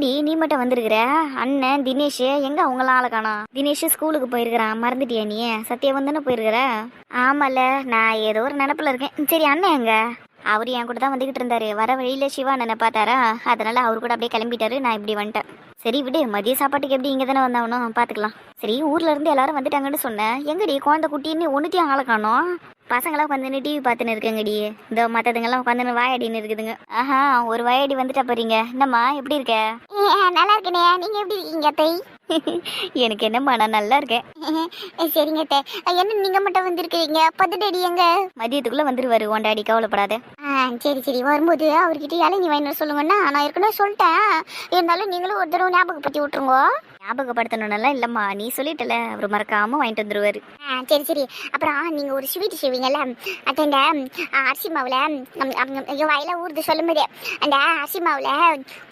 என்னடி நீ மட்டும் வந்திருக்கிற? அண்ணன் தினேஷ் எங்க அவங்களாம் ஆளை காணோம். தினேஷ் ஸ்கூலுக்கு போயிருக்கிறான், மறந்துட்டியா நீ? சத்யாவும் தானே போயிருக்கிற? ஆமால, நான் ஏதோ ஒரு நினப்புல இருக்கேன். சரி அண்ணன் எங்க? அவரு என் கூட தான் வந்துகிட்டு இருந்தாரு. வர வழியில சிவா அண்ணனை பார்த்தாரா, அதனால அவரு கூட அப்படியே கிளம்பிட்டாரு. நான் இப்படி வந்துட்டேன். சரி விடு, மதிய சாப்பாட்டுக்கு எப்படி இங்கே தானே வந்தாவணும், பார்த்துக்கலாம். சரி ஊர்ல இருந்து எல்லாரும் வந்துட்டாங்கன்னு சொன்னேன். எங்கடி குழந்தை குட்டின்னு ஒன்றுத்தையும் ஆளை காணோம்? பசங்களாம் உட்காந்துன்னு டிவி பார்த்துன்னு இருக்குங்கடி. இந்த மற்றதுங்கெல்லாம் உட்காந்துன்னு வாயடின்னு இருக்குதுங்க. ஆஹா, ஒரு வாயடி வந்துட்டா போறீங்க. என்னம்மா எப்படி இருக்க? நல்லா இருக்கனே, நீங்க எப்படி இருக்கீங்க அத்தை? எனக்கு என்னம்மா, நான் நல்லா இருக்கேன். சரிங்க அத்தை. என்ன நீங்க மட்டும் வந்திருக்கீங்க? பத்துட்டடி எங்க? மதியத்துக்குள்ள வந்துருவாரு ஒண்டாடி, கவலைப்படாத. சரி சரி, வரும்போது அவர்கிட்ட இளநீ வாங்கிட்டு சொல்லுங்கன்னா, நான் ஏற்கனவே சொல்லிட்டேன். இருந்தாலும் நீங்களும் ஒரு தடவை ஞாபகப்படுத்தி விட்டுருங்க. ஞாபகப்படுத்தணும்னால இல்லம்மா, நீ சொல்லிட்டல, அவர் மறக்காம வாங்கிட்டு வந்துருவாரு. சரி சரி. அப்புறம் நீங்க ஒரு ஸ்வீட் செய்வீங்கல்ல, அந்த அரிசி மாவுல வாயில ஊறுது சொல்லும்போது, அந்த அரிசி மாவுல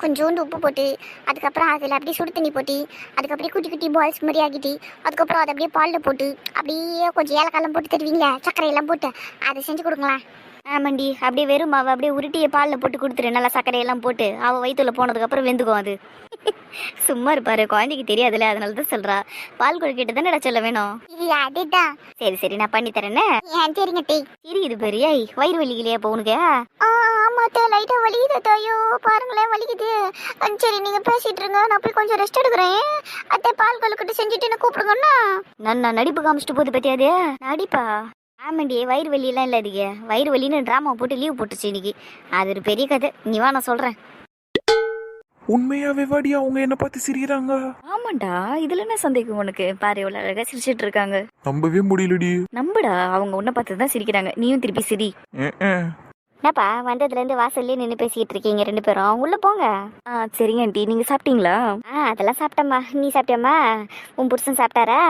கொஞ்சோண்டு உப்பு போட்டு, அதுக்கப்புறம் அதில் அப்படியே சுடு தண்ணி போட்டு, அதுக்கப்புறம் குட்டி குட்டி பால்ஸ் மாதிரி ஆகிட்டு, அதுக்கப்புறம் அதை அப்படியே பாலில் போட்டு, அப்படியே கொஞ்சம் ஏலக்காயெல்லாம் போட்டு தருவீங்களா, சர்க்கரையெல்லாம் போட்டு, அதை செஞ்சு கொடுங்களா? ஆமாண்டி, அப்படியே வெறும் மாவை அப்படியே உருட்டிய பாலில் போட்டு கொடுத்துரு, நல்லா சர்க்கரையெல்லாம் போட்டு. அவள் வயிற்றுல போனதுக்கப்புறம் வெந்துக்கும் அது. சும்மா இருப்பாரு, குழந்தைக்கு தெரியாதுல்ல, அதனால தான் சொல்றா. பால் கொழுக்கிட்டு தானே சொல்ல வேணும். அதுதான். சரி சரி, நான் பண்ணி தரேன்னு. சரிங்க டீ. சரி, இது பெரிய வயிறு வலிக்கலையா இப்போ உனக்கு? ஆமாத்தா, லைட்டா வலிக்குது தாயோ, பாருங்களேன் வலிக்குது. சரி நீங்க பேசிட்டு இருங்க, நான் போய் கொஞ்சம் ரெஸ்ட் எடுக்கிறேன். அத்தை பால் கொழுக்கிட்டு செஞ்சுட்டு என்ன கூப்பிடுங்கண்ணா. நான் நடிப்பு காமிச்சிட்டு போகுது பத்தியாதே. நடிப்பா? ஆமாண்டி, வயிறு வலியெல்லாம் இல்லை. அதிக வயிறு வலின்னு ட்ராமா போட்டு லீவ் போட்டுச்சு இன்னைக்கு. அது ஒரு பெரிய கதை. நீ வா, நான் சொல்கிறேன். உண்மையாவே வாடி அவங்க என்ன பார்த்து சிரிக்கிறாங்க. ஆமாண்டா, இதுல என்ன சந்தேகம் உனக்கு? பாரு எவ்வளவு அழகா சிரிச்சிட்டு இருக்காங்க. நம்பவே முடியலடி. நம்புடா, அவங்க உன்னை பார்த்து தான் சிரிக்கிறாங்க. நீயும் திருப்பி சிரி. என்னப்பா, வந்ததுலேருந்து வாசல்லே நின்று பேசிக்கிட்டு இருக்கீங்க ரெண்டு பேரும்? உள்ள போங்க. சரிங்க ஆண்டி, நீங்க சாப்பிட்டீங்களா? அதெல்லாம் சாப்பிட்டம்மா. நீ சாப்பிட்டியாம்மா? உன் புருஷன் சாப்பிட்டாரா?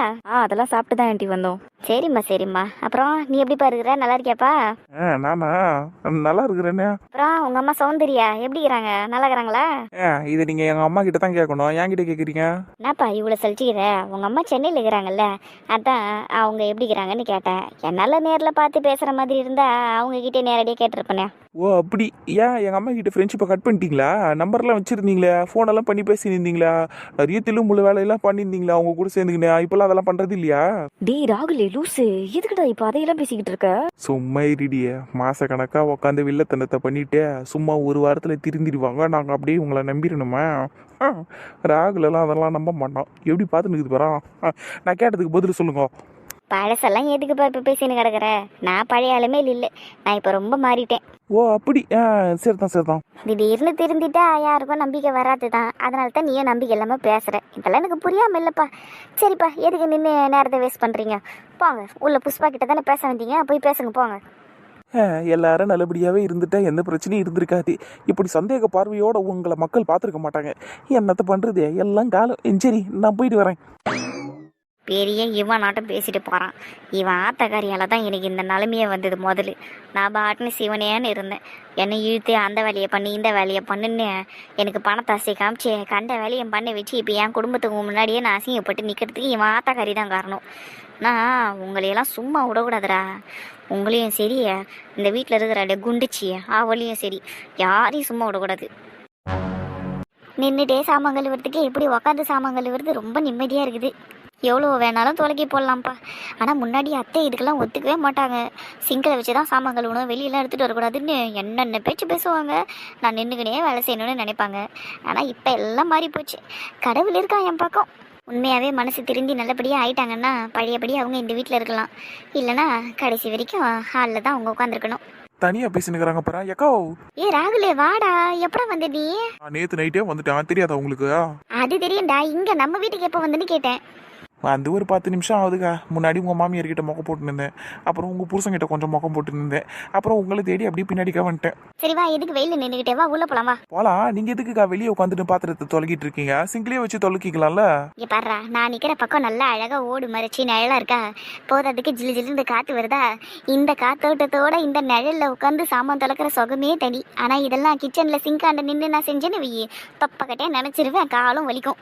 அதெல்லாம் சாப்பிட்டு தான் ஆண்டி வந்தோம். சரிம்மா சரிம்மா. அப்புறம் நீ எப்படிப்பா இருக்கிற? நல்லா இருக்கியாப்பா? நானா நல்லா இருக்கிறேனே. அப்புறம் உங்க அம்மா சௌந்தர்யா எப்படி இருக்கிறாங்க? நல்லா இருக்கிறாங்களா? இதை நீங்க எங்க அம்மா கிட்ட தான் கேட்கணும், என்கிட்ட கேக்குறீங்க. என்னப்பா இவ்வளவு சலிச்சுக்கிற? உங்க அம்மா சென்னையில் இருக்கிறாங்கல்ல, அதான் அவங்க எப்படி இருக்கிறாங்கன்னு கேட்டேன். என்னால நேரில் பார்த்து பேசுற மாதிரி இருந்தா அவங்க கிட்டே நேரடியாக கேட்டிருப்பேனே. ஓ அப்படி? ஏன் எங்க அம்மா கிட்ட ஃப்ரெண்ட்ஷிப்பை கட் பண்ணிட்டீங்களா? நம்பர்லாம் வச்சிருந்தீங்களே, ஃபோனெல்லாம் பண்ணி பேசியிருந்தீங்களா, நிறைய தில்லுமுள்ள வேலையெல்லாம் பண்ணியிருந்தீங்களா அவங்க கூட சேர்ந்துக்கினே? இப்பெல்லாம் அதெல்லாம் பண்றது இல்லையா? டேய் ராகுலே லூசு, எதுக்குடா இப்போ அதையெல்லாம் பேசிக்கிட்டு இருக்க? சும்மா இருடிய, மாச கணக்கா உட்காந்து வில்லத்தனத்தை பண்ணிட்டு சும்மா ஒரு வாரத்துல திருந்திடுவாங்க, நாங்க அப்படியே உங்களை நம்பிடணுமா? ராகுலெல்லாம் அதெல்லாம் நம்ப மாட்டோம். எப்படி பார்த்து நிற்குது பாரா. நான் கேட்டதுக்கு பதில் சொல்லுங்க. பழசெல்லாம் எதுக்குப்பா இப்போ பேசின்னு கிடக்குற? நான் பழைய ஆளுமே இல்லை, நான் இப்போ ரொம்ப மாறிட்டேன். ஓ அப்படி? சரிதான் சரிதான். திடீர்னு திருந்திட்டா யாருக்கும் நம்பிக்கை வராது தான். அதனால தான் நீயும் நம்பிக்கை இல்லாமல் பேசுகிற. இதெல்லாம் எனக்கு புரியாமல் இல்லைப்பா. சரிப்பா, எதுக்கு நின்று நேரத்தை வேஸ்ட் பண்ணுறீங்க? போங்க, உள்ள புஷ்பா கிட்ட தானே பேச வந்தீங்க, போய் பேசுங்க போங்க. எல்லாரும் நல்லபடியாகவே இருந்துட்டா எந்த பிரச்சனையும் இருந்திருக்காது. இப்படி சந்தேக பார்வையோட உங்களை மக்கள் பார்த்துருக்க மாட்டாங்க. என்னத்தை பண்ணுறது, எல்லாம் காலம். சரி நான் போயிட்டு வரேன். பெரிய இவன் நாட்டம் பேசிட்டு போகிறான். இவன் ஆத்தக்காரியால் தான் எனக்கு இந்த நிலைமையே வந்தது. முதல்ல நான் பாட்டுன்னு சிவனேன்னு இருந்தேன். என்னை இழுத்து அந்த வேலையை பண்ணி இந்த வேலையை பண்ணுன்னு எனக்கு பணத்தாசை காமிச்சு கண்ட வேலையை பண்ணி வச்சு இப்போ என் குடும்பத்துக்கு முன்னாடியே நான் அசிங்கப்பட்டு நிற்கிறதுக்கு இவன் ஆத்தக்காரி தான் காரணம். நான் உங்களையெல்லாம் சும்மா விடக்கூடாதுடா. உங்களையும் சரி, இந்த வீட்டில் இருக்கிற குண்டுச்சி அவளையும் சரி, யாரையும் சும்மா விடக்கூடாது. நின்றுட்டே சாமான் கழுவுறதுக்கு எப்படி உக்காந்து சாமான் கழுவுறது ரொம்ப நிம்மதியாக இருக்குது. எவ்வளோ வேணாலும் துலக்கி போடலாம்ப்பா. ஆனால் முன்னாடி அத்தை இதுக்கெல்லாம் ஒத்துக்கவே மாட்டாங்க. சிங்கில் வச்சு தான் சாமான் கழுவணும், வெளியெல்லாம் எடுத்துகிட்டு வரக்கூடாதுன்னு என்னென்ன பேச்சு பேசுவாங்க. நான் நின்றுக்கினே வேலை செய்யணும்னு நினைப்பாங்க. ஆனால் இப்போ எல்லாம் மாறி போச்சு. கடவுள் இருக்கான் என் பக்கம். உண்மையாகவே மனசு திருந்தி நல்லபடியாக ஆயிட்டாங்கன்னா பழையபடி அவங்க இந்த வீட்டில் இருக்கலாம். இல்லைனா கடைசி வரைக்கும் ஹாலில் தான் அவங்க உட்காந்துருக்கணும். தனியா பேசினுக்கிறாங்க பாரு. எக்கோ ராகுலே வாடா, எப்படா வந்த நீ? நேத்து நைட்டே வந்துட்டேன், தெரியாதா உங்களுக்கு? அது தெரியும்டா, இங்கே நம்ம வீட்டுக்கு எப்போ வந்துன்னு கேட்டேன். அந்த ஒரு 10 நிமிஷம் ஆகுதுக்கா. முன்னாடி உங்கள் மாமியார்கிட்ட மொக்கம் போட்டுருந்தேன், அப்புறம் உங்கள் புருஷங்கிட்ட கொஞ்சம் மொக்கம் போட்டுருந்தேன், அப்புறம் உங்களை தேடி அப்படியே பின்னாடிக்கா வந்துட்டேன். சரி வா, எதுக்கு வெயில நின்றுக்கிட்டே வா, உள்ள போலாம் வா. போலாம். நீங்கள் எதுக்குக்கா வெளியே உட்காந்துட்டு பாத்திரத்தை தொலைக்கிட்டு இருக்கீங்க? சிங்கிளே வச்சு தொலைக்கிக்கலாம்ல. இங்கே பாடுறா, நான் நிற்கிற பக்கம் நல்லா அழகாக ஓடு மறைச்சி நிழலாக இருக்கா, போகிறதுக்கு ஜில்லு ஜில்லுன்னு காற்று வருதா. இந்த காத்தோட்டத்தோட இந்த நிழலில் உட்காந்து சாமான் தொலைக்கிற சுகமே தனி. ஆனால் இதெல்லாம் கிச்சனில் சிங்காண்ட நின்று நான் செஞ்சேன்னு வெயி பப்பக்கட்டே நினச்சிருவேன், காலும் வலிக்கும்.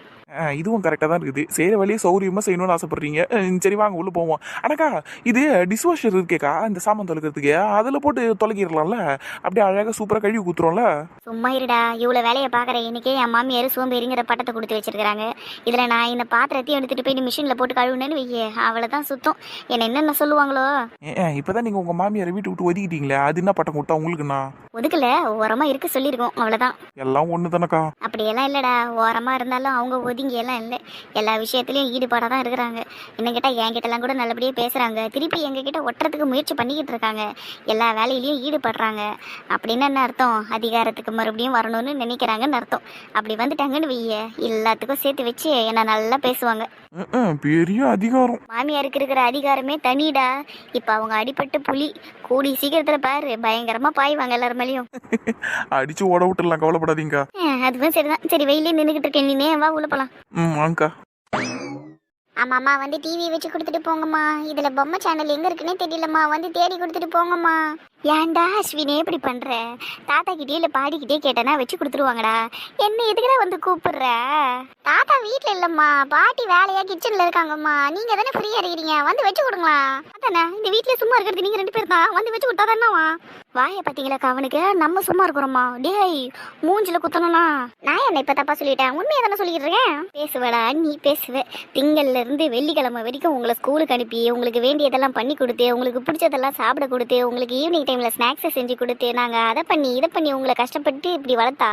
இதுவும் கரெக்டாக தான் இருக்குது. செய்கிற வழியே சௌரியமாக செய்யணும்னு ஆசைப்பட்றீங்க. சரி வாங்க உள்ளே போவோம். ஆனாக்கா இது டிஷ்வாஷர் இருக்கேக்கா, இந்த சாமான் தொலைக்கிறதுக்கு அதில் போட்டு தொலைக்கிடலாம்ல, அப்படியே அழகாக சூப்பராக கழுவி ஊற்றுறோம்ல. சும்மா இருடா, இவ்வளோ வேலையை பார்க்குற இன்னைக்கே என் மாமியார் சோம்பேறிங்கிற பட்டத்தை கொடுத்து வச்சிருக்காங்க. இதில் நான் இந்த பாத்திரத்தையும் எடுத்துகிட்டு போய் மிஷினில் போட்டு கழுவுனேன்னு வையே, அவ்வளோதான் சுத்தம். என்னென்ன சொல்லுவாங்களோ. இப்போ தான் நீங்கள் உங்கள் மாமியாரை வீட்டு விட்டு ஒதுக்கிட்டீங்களே, அது என்ன பட்டம் கொடுத்தா உங்களுக்குண்ணா? ஒதுக்கல, ஓரமாக இருக்க சொல்லியிருக்கோம், அவ்வளோதான். எல்லாம் ஒன்று தானக்கா. அப்படியெல்லாம் இல்லைடா, ஓரமாக இருந்தாலும் அவங்க ஒதுங்கியெல்லாம் இல்லை. எல்லா விஷயத்துலையும் ஈடுபாடாக தான் இருக்கிறாங்க. என்ன கேட்டால் என்கிட்டலாம் கூட நல்லபடியாக பேசுகிறாங்க. திருப்பி எங்ககிட்ட ஒட்டுறதுக்கு முயற்சி பண்ணிக்கிட்டு இருக்காங்க. எல்லா வேலையிலையும் ஈடுபடுறாங்க. அப்படின்னு என்ன அர்த்தம்? அதிகாரத்துக்கு மறுபடியும் வரணும்னு நினைக்கிறாங்கன்னு அர்த்தம். அப்படி வந்துட்டாங்கன்னு வைய, எல்லாத்துக்கும் சேர்த்து வச்சு என்ன நல்லா பேசுவாங்க. பெரிய அதிகாரம். மாமியாருக்கு இருக்கிற அதிகாரமே தனிடா. இப்போ அவங்க அடிபட்டு புலி கூடி சீக்கிரத்தில் பாரு பயங்கரமாக பாய்வாங்க எல்லாரும் மேலேயும். அடிச்சு ஓட விட்டுலாம், கவலைப்படாதீங்க. அதுவும் சரிதான். சரி வெயிலே நின்றுக்கிட்டு இருக்கேன், நீ வா உள்ள போகலாம். வாங்கக்கா. ஆமாம்மா, வந்து டிவி வச்சு கொடுத்துட்டு போங்கம்மா. இதில் பொம்மை சேனல் எங்கே இருக்குன்னே தெரியலம்மா, வந்து தேடி கொடுத்துட்டு போங்கம்மா. ஏன்டா அஸ்வினே இப்படி பண்ணுற? தாத்தா கிட்டே இல்லை பாடிக்கிட்டே கேட்டேன்னா வச்சு கொடுத்துருவாங்கடா. என்ன எதுக்குடா வந்து கூப்பிடுற? தாத்தா வீட்டில் இல்லைம்மா, பாட்டி வேலையா கிச்சனில் இருக்காங்கம்மா. நீங்கள் தானே ஃப்ரீயாக இருக்கிறீங்க, வந்து வச்சு கொடுங்களா. அதானே, இந்த வீட்டில் சும்மா இருக்கிறது நீங்கள் 2 பேர் தான், வந்து வச்சு கொடுத்தா தானேவா? வாயை பார்த்தீங்களாக்கா அவனுக்கு, நம்ம சும்மா இருக்கிறோம்மா. டேய் மூஞ்சில் குத்தணும்னா நான் என்ன இப்போ தப்பா சொல்லிட்டேன்? உண்மையை தானே சொல்லிக்கிட்டு இருக்கேன். பேசுவேடா நீ, பேசுவே. திங்கள்ல இருந்து வெள்ளிக்கிழமை வரைக்கும் உங்களை ஸ்கூலுக்கு அனுப்பி உங்களுக்கு வேண்டியதெல்லாம் பண்ணி கொடுத்து, உங்களுக்கு பிடிச்சதெல்லாம் சாப்பிட கொடுத்து, உங்களுக்கு ஈவினிங் டைமில் ஸ்நாக்ஸை செஞ்சு கொடுத்து, நாங்கள் அதை பண்ணி இதை பண்ணி உங்களை கஷ்டப்பட்டு இப்படி வளர்த்தா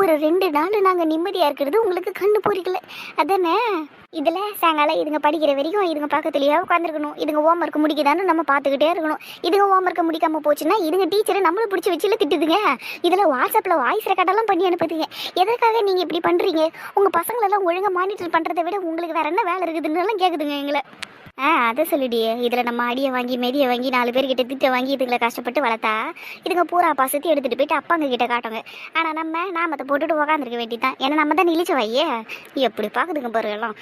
ஒரு 2 நாள் நாங்கள் நிம்மதியாக இருக்கிறது உங்களுக்கு கண்ணு பொறிக்கல அதானே? இதில் சாயங்காலம் இதுங்க படிக்கிற வரைக்கும் இதுங்க பக்கத்துலேயே உட்காந்துருக்கணும். இதுங்க ஹோம் ஒர்க் முடிக்குதான்னு நம்ம பார்த்துக்கிட்டே இருக்கணும். இதுங்க ஹோம் ஒர்க்கை முடிக்காமல் போச்சுன்னா இதுங்க டீச்சரை நம்மளை பிடிச்சி வச்சுல திட்டுதுங்க. இதில் வாட்ஸ்அப்பில் வாய்ஸ் ரெக்கார்டெல்லாம் பண்ணி அனுப்புதுங்க. எதற்காக நீங்கள் இப்படி பண்ணுறீங்க? உங்கள் பசங்களெல்லாம் ஒழுங்காக மானிட்டர் பண்ணுறதை விட உங்களுக்கு வேறு என்ன வேலை இருக்குதுன்னு கேட்குதுங்க எங்களை. அதை சொல்லிடியே. இதில் நம்ம அடியை வாங்கி மெதியை வாங்கி 4 பேர்கிட்ட திட்ட வாங்கி இதுங்களை கஷ்டப்பட்டு வளர்த்தா இதுங்க பூரா பாசத்தை எடுத்துகிட்டு போயிட்டு அப்பாங்க கிட்ட காட்டுங்க. ஆனால் நம்ம நாமத்தை போட்டுட்டு உக்காந்துருக்க வேண்டியதான். ஏன்னா நம்ம தான் இழிச்ச வையே. எப்படி பார்க்குதுங்க பாரு எல்லாம்.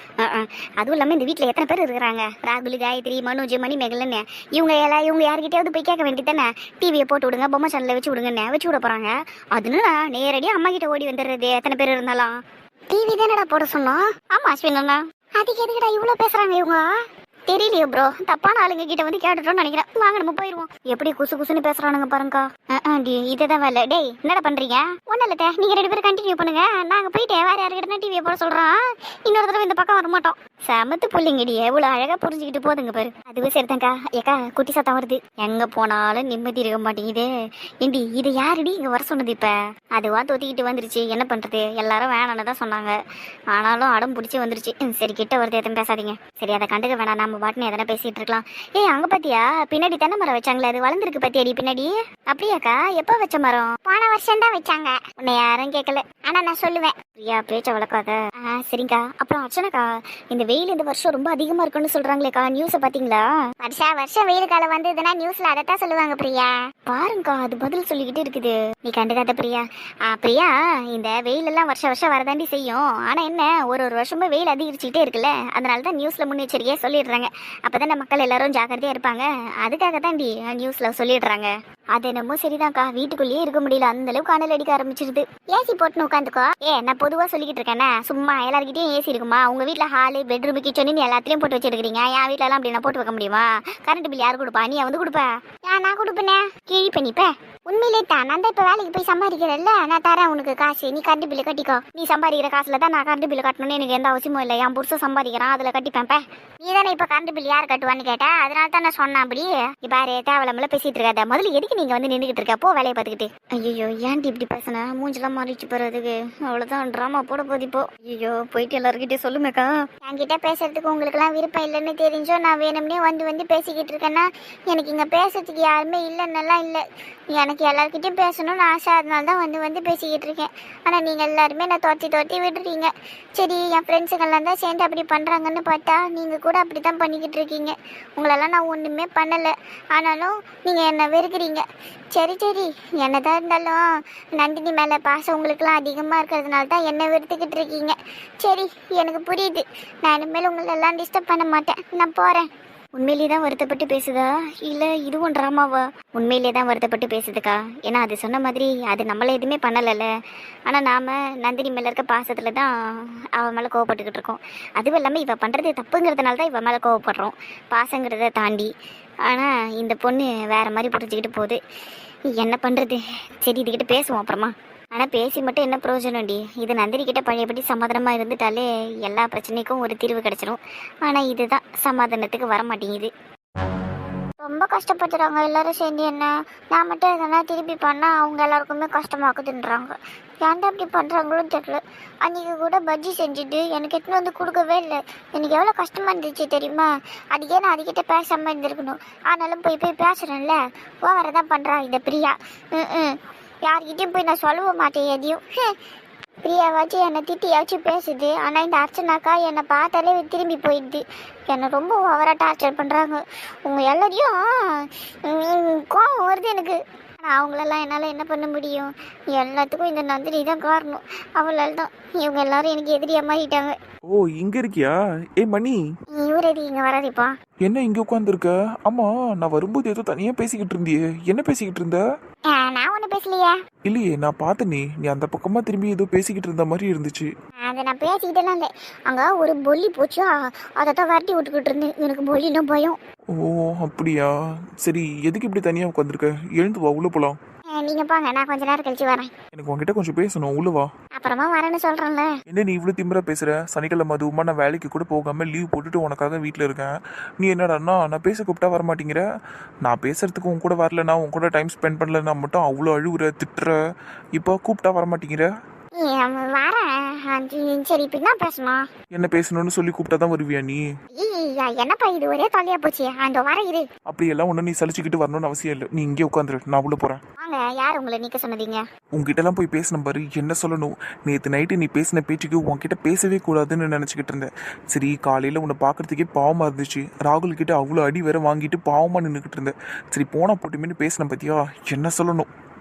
அதுவும் இல்லாமல் இந்த வீட்டில் எத்தனை பேர் இருக்கிறாங்க? ராகுல், காயத்ரி, மனோஜ், மணிமேகலன்னு இவங்க யார்கிட்டயாவது போய் கேட்க வேண்டியதானே? டிவியை போட்டு விடுங்க, பொம்மை சேனலில் வச்சு விடுங்கன்னு வச்சு விட போகிறாங்க. அதுன்னு நேரடியாக அம்மா கிட்ட ஓடி வந்துடுறது. எத்தனை பேர் இருந்தாலும் டிவி தானடா போட சொன்னோம். ஆமாம் அஸ்வினா, அதுக்கு எதுக்கடா இவ்வளோ பேசுகிறாங்க இவங்க? தெரியலையோ ப்ரோ, தப்பான ஆளுங்க கிட்ட வந்து கேட்டுட்டோம்னு நினைக்கிறேன். வாங்க நம்ம போயிருவோம். எப்படி குசு குசுன்னு பேசுறானுங்க பாருங்கக்கா. இதுதான் வேலை. டேய் என்னடா பண்றீங்க? ஒன்னும் இல்ல, நீங்க 2 பேரும் கண்டினியூ பண்ணுங்க. நாங்க போயிட்டு வேற யாருக்கிட்ட டிவியை போட சொல்றோம். இன்னொரு தடவை இந்த பக்கம் வர மாட்டோம். சமத்து புள்ளிங்கடி எவ்வளவு அழகா புரிஞ்சுக்கிட்டு போதுங்க பாரு. அதுவே சரிதான்க்கா. ஏக்கா குட்டி சத்தம் வருது. எங்க போனாலும் நிம்மதி இருக்க மாட்டேங்குது. ஏண்டி இது யாருடி இங்க வர சொன்னது? இப்ப அதுவா தொத்திக்கிட்டு வந்துருச்சு. என்ன பண்றது? எல்லாரும் வேணான்னு தான் சொன்னாங்க. ஆனாலும் அடம் பிடிச்சி வந்துருச்சு. சரி கிட்ட வருது, எதுவும் பேசாதீங்க. சரி அதை கண்டுக்க வேணாம், நம்ம பாட்டுன்னு எதனா பேசிட்டு இருக்கலாம். ஏய் அங்க பாத்தியா பின்னாடி தென்னை மரம் வச்சாங்களே, அது வளர்ந்துருக்கு பாத்தியாடி பின்னாடி? அப்படியாக்கா? எப்ப வச்ச மரம்? போன வருஷம் தான் வச்சாங்க. உன்னை யாரும் கேட்கல, ஆனா நான் சொல்லுவேன். பிரியா பேச்ச வளர்க்காத. சரிங்கக்கா. அப்புறம் அர்ச்சனாக்கா, இந்த வெயில் இந்த வருஷம் ரொம்ப அதிகமா இருக்குன்னு சொல்றாங்களேக்கா, நியூஸை பாத்தீங்களா? வருஷம் வெயில் காலம் வந்ததுன்னா நியூஸ்ல அதைத்தான் சொல்லுவாங்க பிரியா. பாருங்கக்கா, அது பதில் சொல்லிக்கிட்டு இருக்குது. நீ கண்டுக்காத பிரியா. பிரியா, இந்த வெயில் எல்லாம் வருஷம் வரதாண்டி செய்யும். ஆனா என்ன, ஒரு வருஷமும் வெயில் அதிகரிச்சுக்கிட்டே இருக்குல்ல, அதனாலதான் நியூஸ்ல முன்னெச்சரிக்கையா சொல்லிடுறாங்க. அப்பதான் மக்கள் எல்லாரும் ஜாக்கிரதையா இருப்பாங்க. அதுக்காக தாண்டி நியூஸ்ல சொல்லிடுறாங்க. அது என்னமோ சரிதான்க்கா, வீட்டுக்குள்ளேயே இருக்க முடியல, அந்த அளவுக்கு காணல் அடிக்க ஆரம்பிச்சிருது. ஏசி போட்டுன்னு உட்காந்துக்கோ. நான் பொதுவா சொல்லிக்கிட்டு இருக்கேன்னா, சும்மா எல்லாருக்கிட்டையும் ஏசி இருக்குமா? உங்க வீட்டுல ஹாலு, பெட்ரூம், கிச்சன் எல்லாத்துலயும் போட்டு வச்சிருக்கீங்க. என் வீட்டுல எல்லாம் அப்படி நான் போட்டு வைக்க முடியுமா? கரண்ட் பில் யாரு கொடுப்பா? நீ வந்து கொடுப்ப? நான் கொடுப்பேனே. கிழி பண்ணிப்ப. உண்மையிலே தான் நான் தான் இப்போ வேலைக்கு போய் சம்பாதிக்கிறேன்ல, நான் தரேன் உனக்கு காசு. நீ கரண்ட் பில்லு கட்டிக்கோ. நீ சம்பாதிக்கிற காசுல தான் நான் கரண்ட் பில்லு கட்டணும்னு எனக்கு எந்த அவசியமும் இல்லை. என் புருஷன் சம்பாதிக்கிறான், அதில் கட்டிப்பேன்ப்ப. நீ தானே இப்போ கரண்ட் பில் யார் கட்டுவான்னு கேட்டேன், அதனால தான் நான் சொன்னேன். அப்படி பாரு, தேவலாமல பேசிட்டு இருக்காத. முதல்ல எதுக்கு நீங்க வந்து நின்றுகிட்டு இருக்க? போ வேலையை பார்த்துக்கிட்டு. ஐயோ ஏன்டி இப்படி பேசுனேன்? மூஞ்செல்லாம் மாறிச்சு போறதுக்கு. அவ்வளோதான், ட்ராமா போட போது இப்போ. ஐயோ போயிட்டு எல்லாருக்கிட்டே சொல்லுமேக்கா. என்கிட்ட பேசுறதுக்கு உங்களுக்குலாம் விருப்பம் இல்லைன்னு தெரிஞ்சோ நான் வேணும்னே வந்து பேசிக்கிட்டு இருக்கேன்னா, எனக்கு இங்கே பேசுறதுக்கு யாருமே இல்லைன்னெல்லாம் இல்லை. எனக்கு எல்லாருக்கிட்டையும் பேசணும்னு ஆசை, அதனால தான் வந்து பேசிக்கிட்டு இருக்கேன். ஆனால் நீங்கள் எல்லாருமே நான் தோட்டி விடுறீங்க. சரி, என் ஃப்ரெண்ட்ஸுங்கெல்லாம் தான் சேர்ந்து அப்படி பண்ணுறாங்கன்னு பார்த்தா நீங்கள் கூட அப்படி தான் பண்ணிக்கிட்டு இருக்கீங்க. உங்களெல்லாம் நான் ஒன்றுமே பண்ணலை, ஆனாலும் நீங்கள் என்னை வெறுக்கிறீங்க. சரி என்னதான் இருந்தாலும் நந்தினி மேலே பாசம் உங்களுக்குலாம் அதிகமாக இருக்கிறதுனால தான் என்னை வெறுத்துக்கிட்டு இருக்கீங்க. சரி எனக்கு புரியுது. நான் இனிமேல் உங்களெல்லாம் டிஸ்டர்ப் பண்ண மாட்டேன். நான் போகிறேன். உண்மையிலே தான் வருத்தப்பட்டு பேசுதா இல்லை இதுவும் ட்ராமாவா? உண்மையிலே தான் வருத்தப்பட்டு பேசுதுக்கா. ஏன்னா அது சொன்ன மாதிரி அது நம்மள எதுவுமே பண்ணலைல்ல. ஆனால் நாம் நந்தினி மேலே இருக்க பாசத்தில் தான் அவன் மேலே கோவப்பட்டுக்கிட்டு இருக்கோம். அதுவும் இல்லாமல் இவள் பண்ணுறது தப்புங்கிறதுனால தான் இவன் மேலே கோவப்படுறோம், பாசங்கிறத தாண்டி. ஆனால் இந்த பொண்ணு வேறு மாதிரி புரிஞ்சுக்கிட்டு போகுது. என்ன பண்ணுறது? சரி, இதுக்கிட்ட பேசுவோம் அப்புறமா. ஆனால் பேசி மட்டும் என்ன பிரயோஜனம்டி? இது நந்தினி கிட்ட பழையபடி சமாதானமாக இருந்துட்டாலே எல்லா பிரச்சனைக்கும் ஒரு தீர்வு கிடச்சிரும். ஆனால் இதுதான் சமாதானத்துக்கு வர மாட்டேங்குது. ரொம்ப கஷ்டப்படுத்துறாங்க எல்லாரும் சேர்ந்து. என்ன நான் மட்டும் எதனா திருப்பி பண்ணால் அவங்க எல்லாருக்குமே கஷ்டமாக்குதுன்றாங்க. ஏன்டா அப்படி பண்ணுறாங்களும் தெரியல. அன்றைக்கி கூட பஜ்ஜி செஞ்சுட்டு எனக்கு எட்டுன்னு வந்து கொடுக்கவே இல்லை. எனக்கு எவ்வளோ கஷ்டமாக இருந்துச்சு தெரியுமா? அதுக்கே நான் அதுக்கிட்ட பேசாமல் இருந்திருக்கணும். ஆனாலும் போய் பேசுகிறேன்ல, ஓவரை தான் பண்ணுறா இந்த பிரியா. யார்கிட்டையும் போய் நான் சொல்லவும் மாட்டேன் எதையும். பிரியாவாச்சும் என்னை திட்டியாச்சும் பேசுது. ஆனால் இந்த அர்ச்சனாக்கா என்னை பார்த்தாலே திரும்பி போயிடுது. என்னை ரொம்ப ஓவராக டார்ச்சர் பண்ணுறாங்க. உங்கள் எல்லாரையும் கோவம் வருது எனக்கு. ஆனால் அவங்களெல்லாம் என்னால் என்ன பண்ண முடியும்? எல்லாத்துக்கும் இந்த நந்தினி தான் காரணம். அவளால் தான் இவங்க எல்லாரும் எனக்கு எதிரியாக மாறிட்டாங்க. ஓ, இங்க இருக்கியா? ஏய் மணி, இவர் எது இங்கே வராதிப்பா? என்ன இங்க உட்காந்துருக்க? ஆமா, நான் வரும்போது ஏதோ தனியா பேசிக்கிட்டு இருந்தியே, என்ன பேசிக்கிட்டு இருந்த? நான் ஒன்றும் பேசலையே. இல்லையே, நான் பார்த்தனே, நீ அந்த பக்கமா திரும்பி ஏதோ பேசிக்கிட்டு இருந்த மாதிரி இருந்துச்சு. அதை நான் பேசிக்கிட்டேலாம் இல்லை. அங்கே ஒரு பொல்லி போச்சா, அதை தான் விரட்டி விட்டுக்கிட்டு இருந்தேன். எனக்கு பொல்லினா பயம். ஓ அப்படியா? சரி, எதுக்கு இப்படி தனியா உட்காந்துருக்க? எழுந்து வா, உள்ள போலாம். நீங்கள் போங்க, நான் கொஞ்ச நேரம் கழிச்சு வரேன். எனக்கு உன்கிட்ட கொஞ்சம் பேசணும், உள்ள வா. அப்புறமா வரேன்னு சொல்கிறேன்ல. என்ன நீ இவ்வளோ திமிரா பேசுற? சனிக்கிழமை அதுவுமா நான் வேலைக்கு கூட போகாம லீவ் போட்டுட்டு உனக்காக வீட்டில் இருக்கேன். நீ என்னடான்னா நான் பேச கூப்பிட்டா வர மாட்டேங்கிற. நான் பேசுறதுக்கு உன் கூட வரலனா, உன் கூட டைம் ஸ்பெண்ட் பண்ணலன்னா மட்டும் அவ்வளோ அழுகுற, திட்டுற. இப்போ கூப்பிட்டா வர மாட்டேங்கிற. வரேன். சரி, இப்போ என்ன பேசணும்? என்ன பேசணும்னு சொல்லி கூப்பிட்டா தான் வருவியா நீ? என்னப்பா இது ஒரே தொல்லையா போச்சு. அந்த வர இரு. அப்படியெல்லாம் ஒன்று நீ சலிச்சுக்கிட்டு வரணும்னு அவசியம் இல்லை. நீ இங்கே உட்காந்துரு, நான் உள்ள போகிறேன். வாங்க. யார் உங்களை நீக்க சொன்னதீங்க? உங்ககிட்டலாம் போய் பேசின பாரு, என்ன சொல்லணும். நேற்று நைட்டு நீ பேசின பேச்சுக்கு உன்கிட்ட பேசவே கூடாதுன்னு நினச்சிக்கிட்டு இருந்தேன். சரி, காலையில் உன்னை பார்க்கறதுக்கே பாவமாக இருந்துச்சு. ராகுல் கிட்ட அவ்வளோ அடி வேற வாங்கிட்டு பாவமாக நின்றுக்கிட்டு இருந்தேன். சரி, போனா போட்டுமேனு பேசின பத்தியா, என்ன சொல்லணும்.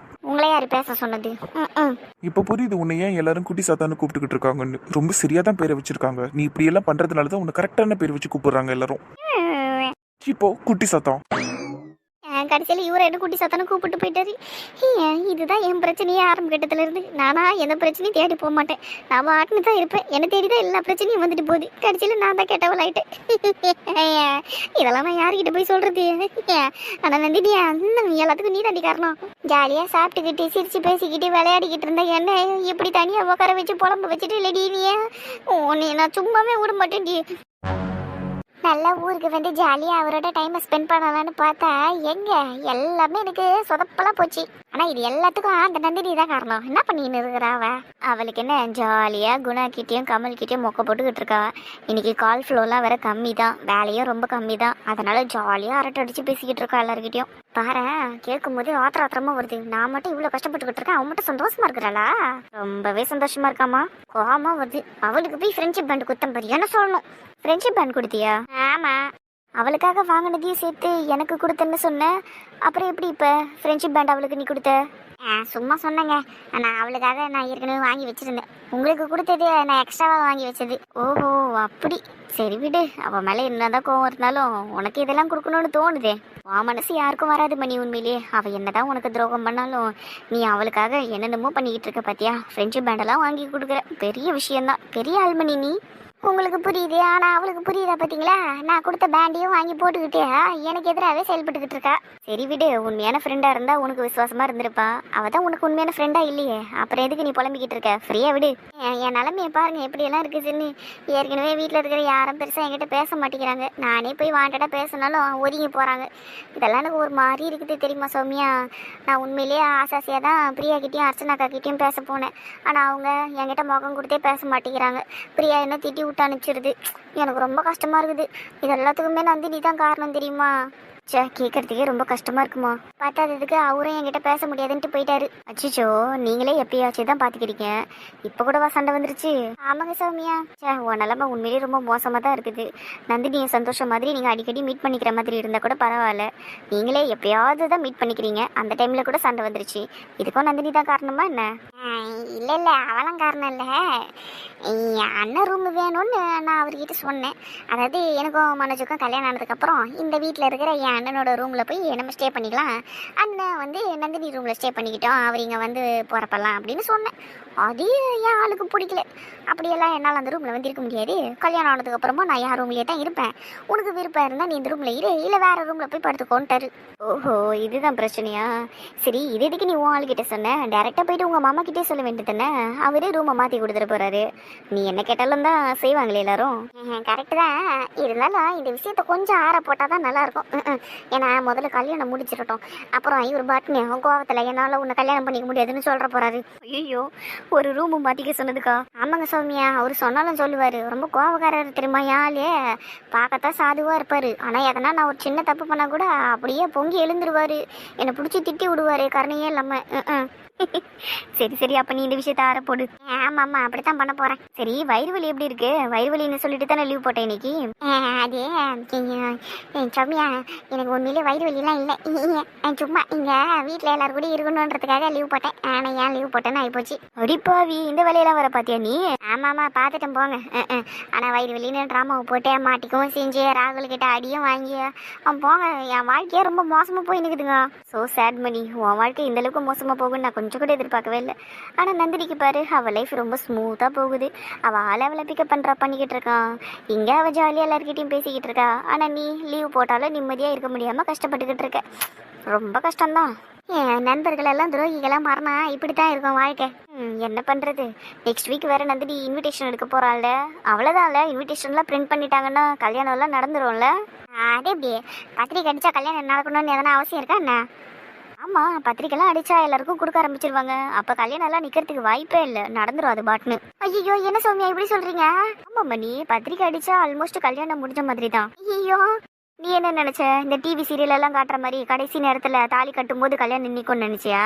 உங்களை யாரு பேச சொன்னது? இப்போ புரியுது உன்னை ஏன் எல்லாரும் குட்டி சாத்தான்னு கூப்பிட்டுக்கிட்டு இருக்காங்கன்னு. ரொம்ப சரியா தான் பேரை வச்சிருக்காங்க. நீ இப்படி எல்லாம் பண்றதுனால தான் உன்னை கரெக்டான பேர் வச்சு கூப்பிடுறாங்க எல்லாரும். இப்போ குட்டி சாத்தம். கடைசியில் இவரை என்ன குட்டி சத்தனை கூப்பிட்டு போயிட்டாரு. இதுதான் என் பிரச்சனையே ஆரம்ப கட்டத்துல இருந்து. நானா எந்த பிரச்சனையும் தேடி போக மாட்டேன். நான் ஆட்டுன்னு தான் இருப்பேன். என்னை தேடி தான் எல்லா பிரச்சனையும் வந்துட்டு போகுது. கடைசியில் நான் தான் கெட்டவள் ஆயிட்டேன். இதெல்லாம் நான் யாருக்கிட்ட போய் சொல்றது? ஆனால் நந்தினியா, எல்லாத்துக்கும் நீ தாண்டி காரணம். ஜாலியாக சாப்பிட்டுக்கிட்டு சிரிச்சு பேசிக்கிட்டு விளையாடிக்கிட்டு இருந்த என்ன இப்படி தனியாக உட்கார வச்சு புலம்ப வச்சுட்டு இல்லடி நீ நான் சும்மாவே விட மாட்டேன்டி. நல்லா ஊருக்கு வந்து ஜாலியாக அவரோட டைமை ஸ்பெண்ட் பண்ணலான்னு பார்த்தா எங்கே எல்லாமே எனக்கு சொதப்பெல்லாம் போச்சு. ஆனால் இது எல்லாத்துக்கும் அந்த நந்தினி தான் காரணம். என்ன பண்ணின்னு இருக்கிறா அவளுக்கு என்ன ஜாலியாக குணாக்கிட்டேயும் கமல்கிட்டேயும் மொக்க போட்டுக்கிட்டு இருக்கா. இன்னைக்கு கால் ஃப்ளோலாம் வேற கம்மி தான், வேலையும் ரொம்ப கம்மி தான். அதனால ஜாலியாக அரட்டை அடிச்சு பேசிக்கிட்டு இருக்கா எல்லாருக்கிட்டையும். பாரு, கேட்கும் போது ஆத்திரமா வருது. நான் மட்டும் இவ்வளோ கஷ்டப்பட்டுக்கிட்டு இருக்கேன், அவன் மட்டும் சந்தோஷமா இருக்கிறாளா? ரொம்பவே சந்தோஷமா இருக்காமா. கோவமா வருது. அவளுக்கு போய் ஃப்ரெண்ட்ஷிப் பேண்ட் குத்தம் பாரு. என்ன சொல்லணும்? ஃப்ரெண்ட்ஷிப் பேண்ட் கொடுத்தியா? ஆமாம், அவளுக்காக வாங்கினதையும் சேர்த்து எனக்கு கொடுத்தேன்னு சொன்னேன். அப்புறம் எப்படி இப்போ ஃப்ரெண்ட்ஷிப் பேண்ட் அவளுக்கு நீ கொடுத்த? சும்மா சொன்னேங்க. நான் அவளுக்காக நான் ஏற்கனவே வாங்கி வச்சுருந்தேன். உங்களுக்கு கொடுத்தது நான் எக்ஸ்ட்ராவாக வாங்கி வச்சது. ஓஹோ அப்படி. சரி விடு. அவள் மேலே என்னதான் கோவம் இருந்தாலும் உனக்கு இதெல்லாம் கொடுக்கணும்னு தோணுதே. உன் மனசு யாருக்கும் வராது மணி. உண்மையிலேயே அவள் என்னதான் உனக்கு துரோகம் பண்ணாலும் நீ அவளுக்காக என்னென்னமோ பண்ணிக்கிட்டு இருக்க பார்த்தியா? ஃப்ரெண்ட்ஷிப் பேண்டெல்லாம் வாங்கி கொடுக்குற பெரிய விஷயந்தான். பெரிய ஆள்மணி நீ. உங்களுக்கு புரியுது, ஆனால் அவளுக்கு புரியுதா? பார்த்தீங்களா? நான் கொடுத்த பேண்டையும் வாங்கி போட்டுக்கிட்டே எனக்கு எதிராகவே செயல்பட்டுக்கிட்டு இருக்கா. சரி விடு. உண்மையான ஃப்ரெண்டாக இருந்தால் உனக்கு விசுவாசமாக இருந்திருப்பா. அவள் தான் உனக்கு உண்மையான ஃப்ரெண்டாக இல்லையே. அப்புறம் எதுக்கு நீ புலம்பிக்கிட்டு இருக்க? ஃப்ரீயாக விடு. என் நிலமையை பாருங்க எப்படியெல்லாம் இருக்குதுன்னு. ஏற்கனவே வீட்டில் இருக்கிற யாரும் பெருசாக என்கிட்ட பேச மாட்டேங்கிறாங்க. நானே போய் வாண்டடாக பேசினாலும் ஒதுங்கி போகிறாங்க. இதெல்லாம் எனக்கு ஒரு மாதிரி இருக்குது தெரியுமா சௌமியா? நான் உண்மையிலேயே ஆசாசியாக தான் பிரியாக்கிட்டையும் அர்ச்சனாக்காக்கிட்டையும் பேச போனேன். ஆனால் அவங்க என்கிட்ட முகம் கொடுத்தே பேச மாட்டேங்கிறாங்க. பிரியா என்ன திட்டி விட்டு அனுப்பிச்சிருது. எனக்கு ரொம்ப கஷ்டமாக இருக்குது. இது எல்லாத்துக்குமே நந்தினி தான் காரணம் தெரியுமா? சே, கேட்கறதுக்கே ரொம்ப கஷ்டமா இருக்குமா. பார்த்தாததுக்கு அவரும் என்கிட்ட பேச முடியாதுன்ட்டு போயிட்டாரு. அச்சிச்சோ, நீங்களே எப்பயாச்சும் தான் பாத்துக்கிறீங்க, இப்ப கூடவா சண்டை வந்துருச்சு? ஆமாங்க சௌமியா. சே, உன் நிலைமை உண்மையிலேயே ரொம்ப மோசமா தான் இருக்குது. நந்தினியை சந்தோஷம் மாதிரி நீங்க அடிக்கடி மீட் பண்ணிக்கிற மாதிரி இருந்தா கூட பரவாயில்ல. நீங்களே எப்பயாவது தான் மீட் பண்ணிக்கிறீங்க, அந்த டைம்ல கூட சண்டை வந்துருச்சு. இதுக்கும் நந்தினி தான் காரணமா என்ன? இல்ல இல்ல, அவளாம் காரணம் இல்ல. என் அண்ணன் ரூம் வேணும்னு நான் அவர்கிட்ட சொன்னேன். அதாவது எனக்கும் மனோஜுக்கும் கல்யாணம் ஆனதுக்கப்புறம் இந்த வீட்டில் இருக்கிற என் அண்ணனோட ரூமில் போய் நம்ம ஸ்டே பண்ணிக்கலாம், அண்ணன் வந்து நந்தினி ரூமில் ஸ்டே பண்ணிக்கிட்டோம், அவர் இங்கே வந்து போகிறப்பெல்லாம் அப்படின்னு சொன்னேன். அது என் ஆளுக்கு பிடிக்கல. அப்படியெல்லாம் என்னால் அந்த ரூமில் வந்து இருக்க முடியாது, கல்யாணம் ஆனதுக்கப்புறமா நான் என் ரூம்லேயே தான் இருப்பேன், உனக்கு விருப்பம் இருந்தால் நீ இந்த ரூமில் இரு, இல்லை வேறு ரூமில் போய் படுத்துக்கோன்ட்டாரு. ஓஹோ, இதுதான் பிரச்சனையா? சரி, இது எதுக்கு நீ உன் ஆளுக்கிட்ட சொன்ன? டேரெக்டாக போயிட்டு உங்கள் மாமா கிட்டே சொல்ல வேண்டியது தானே, அவரே ரூமை மாற்றி கொடுத்துட்டு போகிறாரு. நீ என்ன கேட்டாலும் தான் செய்வாங்களே எல்லாரும். கரெக்டு தான், இருந்தாலும் இந்த விஷயத்த கொஞ்சம் ஆற போட்டால் தான் நல்லாயிருக்கும். ஏன்னா முதல்ல கல்யாணம் முடிச்சிடட்டும், அப்புறம் இவர் பாட்டுன்னு கோவத்தில் என்னால் உன்னை கல்யாணம் பண்ணிக்க முடியாதுன்னு சொல்கிற போகிறாரு. ஐயோ, ஒரு ரூமு மாற்றிக்க சொன்னதுக்கா? ஆமாங்க சௌமியா, அவர் சொன்னாலும் சொல்லுவார், ரொம்ப கோவக்காரர் தெரியுமா யாழே. பார்க்கத்தான் சாதுவாக இருப்பார், ஆனால் எதனா நான் ஒரு சின்ன தப்பு பண்ணால் கூட அப்படியே பொங்கி எழுந்துருவார், என்னை பிடிச்சி திட்டி விடுவார் கருணையே இல்லாமல். சரி சரி, அப்ப நீ இந்த விஷயத்த ஆற போடு. ஆமாம்மா, அப்படித்தான் பண்ண போறேன். சரி, வயிறு வலி எப்படி இருக்கு? வயிறு வலின்னு சொல்லிட்டு தானே லீவ் போட்டேன் இன்னைக்கு. அது சௌமியா, எனக்கு உண்மையிலே வயிறு வலிலாம் இல்லை, சும்மா இங்க வீட்டில் எல்லாரும் கூட இருக்கணுன்றதுக்காக லீவ் போட்டேன். ஆனால் ஏன் லீவ் போட்டேன்னு ஆகிப்போச்சு. அடிப்பாவி, இந்த வேலையெல்லாம் வர பாத்தியா நீ? ஆமாம்மா, பார்த்துட்டேன் போங்க. ஆனால் வயிறு வலின்னு ட்ராமாவை போட்டு மாட்டிக்கவும் செஞ்சு ராகுல் கிட்ட அடியும் வாங்கி போங்க. என் வாழ்க்கையே ரொம்ப மோசமாக போய் நிற்குதுங்க. ஸோ சேட் மணி, உன் வாழ்க்கை இந்த அளவுக்கு மோசமாக போகுன்னு நான் கொஞ்சம் கூட எதிர்பார்க்கவே இல்லை. ஆனால் நந்தினிக்கு பாரு, அவள் லைஃப் ரொம்ப ஸ்மூத்தாக போகுது. அவள் அவளை பிக்கப் பண்ணிக்கிட்டு இருக்கான், இங்கே அவள் ஜாலியாக எல்லாருக்கிட்டையும் பேசிக்கிட்டு இருக்கா. ஆனால் நீ லீவ் போட்டாலும் நிம்மதியாக இருக்க முடியாமல் கஷ்டப்பட்டுக்கிட்டு இருக்க. ரொம்ப கஷ்டம்தான். என் நண்பர்கள் எல்லாம் துரோகிகளாக மாறினா இப்படி தான் இருக்கும் வாழ்க்கை. என்ன பண்ணுறது? நெக்ஸ்ட் வீக் வேறு நந்தினி இன்விடேஷன் எடுக்க போகிறாள்ல, அவ்வளோதான்ல. இன்விடேஷன்லாம் பிரிண்ட் பண்ணிட்டாங்கன்னா கல்யாணம்லாம் நடந்துரும்ல. அதே எப்படியே பத்திரிக்கை அடித்தா கல்யாணம் நடக்கணும்னு எதனா அவசியம் இருக்கா என்ன? ஆமாம், பத்திரிக்கைலாம் அடித்தா எல்லாருக்கும் கொடுக்க ஆரம்பிச்சிருவாங்க, அப்போ கல்யாணம் எல்லாம் நிற்கிறதுக்கு வாய்ப்பே இல்லை, நடந்துரும் அது பாட்டுன்னு. ஐயோ, என்ன சௌமியா இப்படி சொல்கிறீங்க? ஆமாம் மணி, பத்திரிக்கை அடித்தா ஆல்மோஸ்ட் கல்யாணம் முடிஞ்ச மாதிரி தான். ஐயோ, நீ என்ன நினச்ச? இந்த டிவி சீரியலெல்லாம் காட்டுற மாதிரி கடைசி நேரத்தில் தாலி கட்டும்போது கல்யாணம் நிற்கும்னு நினச்சியா?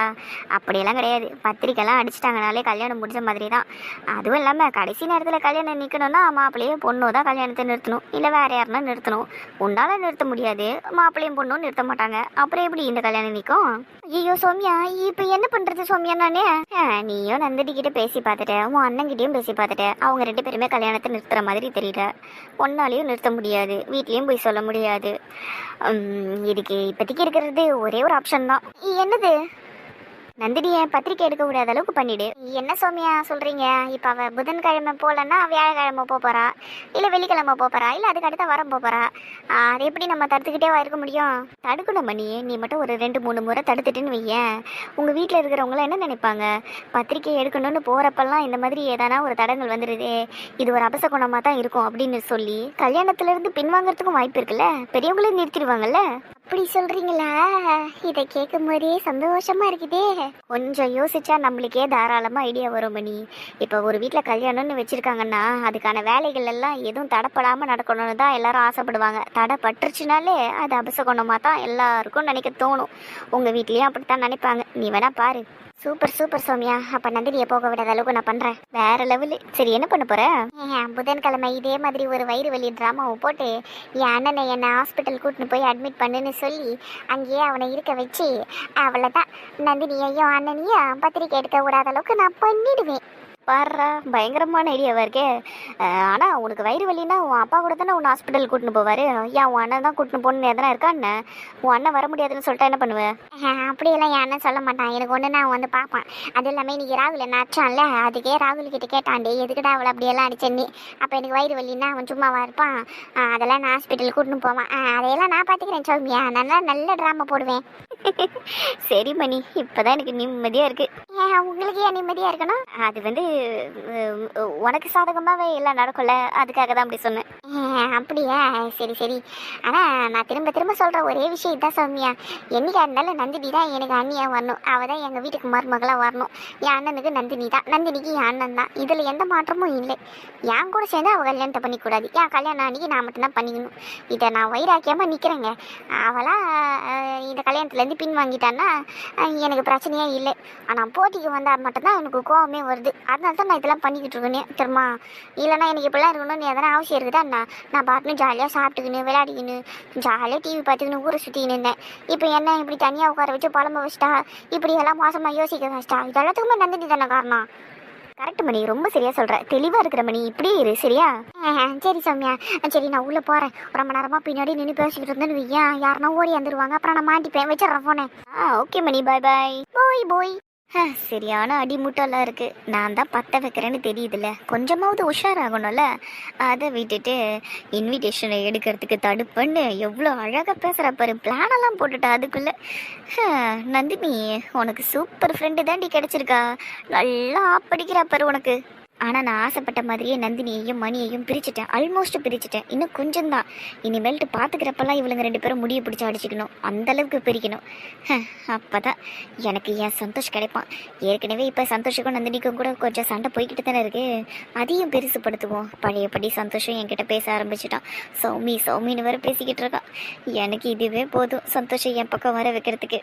அப்படியெல்லாம் கிடையாது. பத்திரிக்கைலாம் அடிச்சிட்டாங்கனாலே கல்யாணம் முடிஞ்ச மாதிரி தான். அதுவும் இல்லாமல் கடைசி நேரத்தில் கல்யாணம் நிற்கணும்னா மாப்பிள்ளையே பொண்ணோ தான் கல்யாணத்தை நிறுத்தணும், இல்லை வேறு யாருன்னா நிறுத்தணும். உன்னால் நிறுத்த முடியாது, மாப்பிள்ளையும் பொண்ணும் நிறுத்த மாட்டாங்க, அப்புறம் எப்படி இந்த கல்யாணம் நிற்கும்? ஐயோ சௌமியா, இப்போ என்ன பண்ணுறது சௌமியா? நானே நீயும் நந்தினிக்கிட்ட பேசி பார்த்துட்டேன், உன் அண்ணன்கிட்டையும் பேசி பார்த்துட்டேன், அவங்க 2 பேருமே கல்யாணத்தை நிறுத்துற மாதிரி தெரியல. ஒன்னாலையும் நிறுத்த முடியாது, வீட்லேயும் போய் சொல்ல முடியாது. இதுக்கு இப்போதைக்கு இருக்கிறது ஒரே ஒரு ஆப்ஷன் தான். என்னது? நந்தினியை பத்திரிக்கை எடுக்க முடியாத அளவுக்கு பண்ணிடு. என்ன சௌமியா சொல்கிறீங்க? இப்போ அவள் புதன்கிழமை போகலன்னா வியாழக்கிழமை போகிறா, இல்லை வெள்ளிக்கிழமை போகிறா, இல்லை அதுக்கு அடுத்த வாரம் போகிறா. அது எப்படி நம்ம தடுத்துக்கிட்டே இருக்க முடியும்? தடுக்கணும் மணி, நீ மட்டும் ஒரு 2-3 முறை தடுத்துட்டுன்னு வையேன், உங்கள் வீட்டில் இருக்கிறவங்களாம் என்ன நினைப்பாங்க? பத்திரிக்கை எடுக்கணும்னு போகிறப்பெல்லாம் இந்த மாதிரி ஏதானா ஒரு தடங்கள் வந்துடுது, இது ஒரு அபசகுணமாக தான் இருக்கும் அப்படின்னு சொல்லி கல்யாணத்துலேருந்து பின்வாங்கிறதுக்கும் வாய்ப்பு இருக்குல்ல, பெரியவங்களே நிறுத்திடுவாங்கல்ல. அப்படி சொல்கிறீங்களா? இதை கேட்கும் போதே சந்தோஷமாக இருக்குதே. கொஞ்சம் யோசிச்சா நம்மளுக்கே தாராளமாக ஐடியா வரும் மணி. இப்போ ஒரு வீட்டில் கல்யாணம்னு வச்சுருக்காங்கன்னா அதுக்கான வேலைகள் எல்லாம் எதுவும் தடைப்படாமல் நடக்கணும்னு தான் எல்லாரும் ஆசைப்படுவாங்க. தடைப்பட்டுருச்சுனாலே அது அபசகுணமாக தான் எல்லாருக்கும் நினைக்க தோணும். உங்கள் வீட்லேயும் அப்படித்தான் நினைப்பாங்க. நீ வேணா பாரு. சூப்பர் சூப்பர் சௌமியா, அப்போ நந்தினியை போக விடாத அளவுக்கு நான் பண்ணுறேன். வேற லெவலு. சரி, என்ன பண்ண போகிறேன்? புதன்கிழமை இதே மாதிரி ஒரு வயிறு வலி ட்ராமாவை போட்டு என் அண்ணனை என்னை ஹாஸ்பிட்டல் கூட்டின்னு போய் அட்மிட் பண்ணுன்னு சொல்லி அங்கேயே அவனை இருக்க வச்சு அவ்வளோதான், நந்தினியையும் அண்ணனையும் பத்திரிக்கை எடுக்க விடாத அளவுக்கு நான் பண்ணிடுவேன். பாடுறா, பயங்கரமான ஐடியாவாக இருக்கே. ஆனால் உனக்கு வயிறு வலின்னா உன் அப்பா கூட தானே உன்னை ஹாஸ்பிட்டல் கூட்டின்னு போவார், ஏன் உன் அண்ணன் தான் கூட்டின்னு போகணுன்னு எதனா இருக்கான்னு? உன் அண்ணன் வர முடியாதுன்னு சொல்லிட்டா என்ன பண்ணுவேன்? அப்படியெல்லாம் என் அண்ணன் சொல்ல மாட்டான், எனக்கு ஒன்று நான் வந்து பார்ப்பேன். அது எல்லாமே இன்றைக்கி ராகுல் என்ன அடிச்சான்ல, அதுக்கே ராகுல் கிட்ட கேட்டான்டே எதுக்கிட்ட அவளை அப்படியெல்லாம் அடிச்சேன்னு. அப்போ எனக்கு வயிறு வலின்னா அவன் சும்மாவா இருப்பான்? அதெல்லாம் நான் ஹாஸ்பிட்டல் கூட்டின்னு போவான், அதையெல்லாம் நான் பார்த்துக்கிறேன் சௌமியா, நல்ல ட்ராமா போடுவேன். சரி மணி, இப்போதான் எனக்கு நிம்மதியாக இருக்குது. உங்களுக்கு ஏன் நிம்மதியாக இருக்கணும்? அது வந்து உனக்கு சாதகமாகவே எல்லாம் நடக்கும்ல, அதுக்காக தான் அப்படி சொன்னேன். அப்படியா? சரி சரி. ஆனால் நான் திரும்ப திரும்ப சொல்கிற ஒரே விஷயம் இதான் சௌமியா, என்னைக்கா இருந்தாலும் நந்தினி தான் எனக்கு அண்ணியாக வரணும். அவள் தான் எங்கள் வீட்டுக்கு மருமகளாக வரணும். என் அண்ணனுக்கு நந்தினி தான், நந்தினிக்கு என் அண்ணன் தான். இதில் எந்த மாற்றமும் இல்லை. என் கூட சேர்ந்து அவள் கல்யாணத்தை பண்ணிக்கூடாது. என் கல்யாணம் அன்னைக்கு நான் மட்டும்தான் பண்ணிக்கணும். இதை நான் வைராக்கியமாக நிற்கிறேங்க. அவளாக இந்த கல்யாணத்துலேருந்து பின் வாங்கிட்டான்னா எனக்கு பிரச்சனையே இல்லை. ஆனால் போட்டிக்கு வந்தால் மட்டும்தான் எனக்கு கோவமே வருது. அதனால தான் நான் இதெல்லாம் பண்ணிக்கிட்டு இருக்கேனே தெரியுமா? இல்லைனா எனக்கு இப்படிலாம் இருக்கணும்னு எதனா அவசியம் இருக்குதா? நான் பாட்டுன்னு ஜாலியாக சாப்பிட்டுக்கின்னு விளையாடிக்கின்னு ஜாலியாக டிவி பார்த்துக்கின்னு ஊரை சுற்றிக்கின்னு இருந்தேன். இப்போ என்ன இப்படி தனியாக உட்கார வச்சு புலம்ப வச்சிட்டா, இப்படி எல்லாம் மோசமாக யோசிக்க வச்சிட்டா. இது எல்லாத்துக்குமே நந்தினி தானே காரணம். கரெக்ட் மணி, ரொம்ப சரியா சொல்ற. தெளிவா இருக்கிற மணி, இப்படியே இரு சரியா? சரி சௌமியா, சரி நான் உள்ள போறேன். ஒரு மணி நேரமா பின்னாடி நின்று பேசிக்கிட்டு இருந்தேன்னு வையா, யாருன்னா ஓடி வந்துருவாங்க, அப்புறம் நான் மாட்டிப்பேன். வச்சிடறேன் போனே. ஓகே மணி, பாய் பாய். போய் போய். சரியான அடிமுட்டெல்லாம் இருக்கு. நான் தான் பத்த வைக்கிறேன்னு தெரியுதுல்ல, கொஞ்சமாவது உஷாராகணும்ல. அதை விட்டுட்டு இன்விடேஷனை எடுக்கிறதுக்கு தடுப்புன்னு எவ்வளோ அழகாக பேசுகிற பாரு. பிளானெல்லாம் போட்டுட்டா அதுக்குள்ளே. நந்தினி, உனக்கு சூப்பர் ஃப்ரெண்டு தாண்டி கிடச்சிருக்கா. நல்லா படிக்கிறா பாரு உனக்கு. ஆனால் நான் ஆசைப்பட்ட மாதிரியே நந்தினியையும் மணியையும் பிரிச்சுட்டேன். ஆல்மோஸ்ட் பிரிச்சுட்டேன். இன்னும் கொஞ்சம் தான். இனிமேல்ட்டு பார்த்துக்கிறப்பெல்லாம் இவளுங்க 2 பேரும் முடியை பிடிச்சி அடிச்சுக்கணும். அந்தளவுக்கு பிரிக்கணும். அப்போ தான் எனக்கு என் சந்தோஷ் கிடைப்பான். ஏற்கனவே இப்போ சந்தோஷுக்கும் நந்தினிக்கும் கூட கொஞ்சம் சண்டை போய்கிட்டு தானே இருக்கு. அதையும் பெருசுப்படுத்துவோம். பழையபடி சந்தோஷம் என்கிட்ட பேச ஆரம்பிச்சிட்டான். சௌமின்னு வேற பேசிக்கிட்டு இருக்கான். எனக்கு இதுவே போதும் சந்தோஷம் என் பக்கம் வர வைக்கிறதுக்கு.